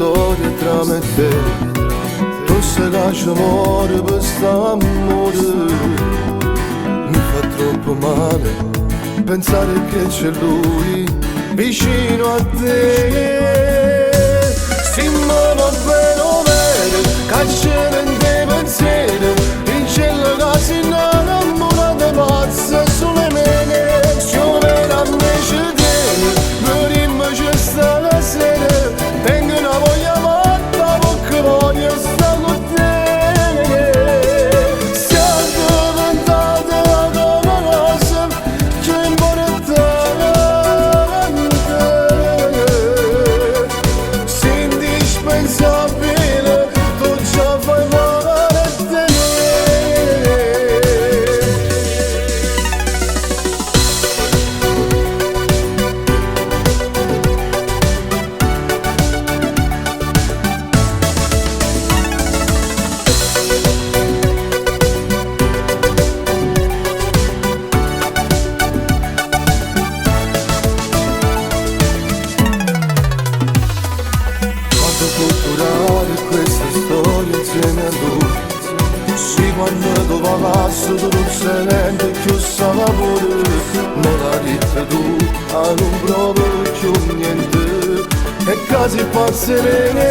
storia tra me e te. Tu sei che amore per st'amore, mi fa troppo male pensare che c'è lui vicino a te. Si muove bene, caccia in te pensieri, in cielo che si innamora di pazza sulle mene. Siome da me ci tiene, morimmo ci sta la sera, tengo una voglia matta perché voglio stare con te. Siamo diventati come cose che indispensabile, tu già fai male a te. Quanto culturale questa storia insieme a lui. Sì, quando tu passo tu non sei niente più sapore, ma la vita tu non provo più niente, e quasi passerene.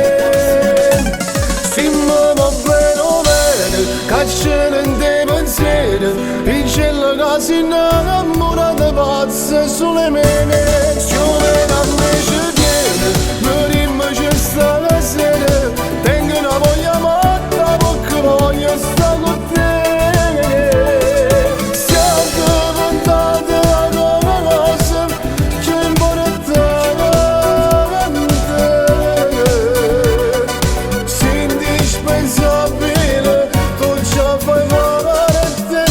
Si muove bene, caccia in te pensieri, in cielo che si innamora di pazza sulle mene. Siome da me ci tiene, morimmo ci sta la sera, tengo una voglia matta perché voglio stare con te. Siamo diventati come cose che importante, sei indispensabile, tu già fai male a te.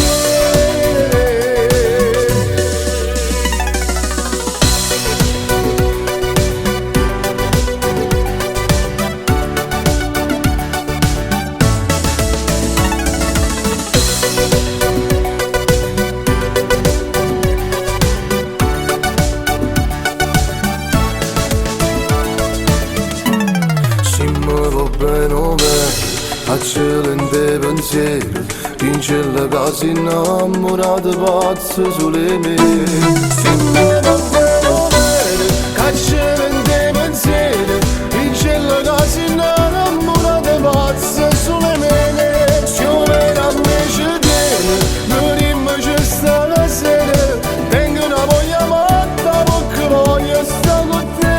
Si muove bene o bene, a cielo in te pensieri, in cielo che si innamora di pazza sulle mie. Si muove bene o bene, caccia in te pensieri, in cielo che si innamora di pazza sulle mie. Siome da me ci tiene, morimmo ci sta la sera, tengo una voglia matta perché voglio stare con te.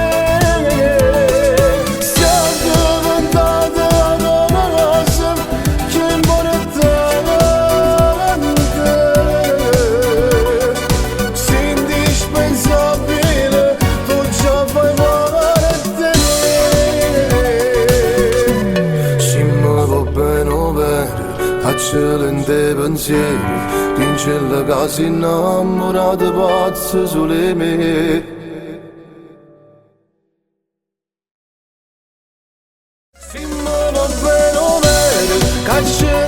A cielo in te pensieri, in cielo che si innamora di pazza sulle mie. Si muove bene, caccia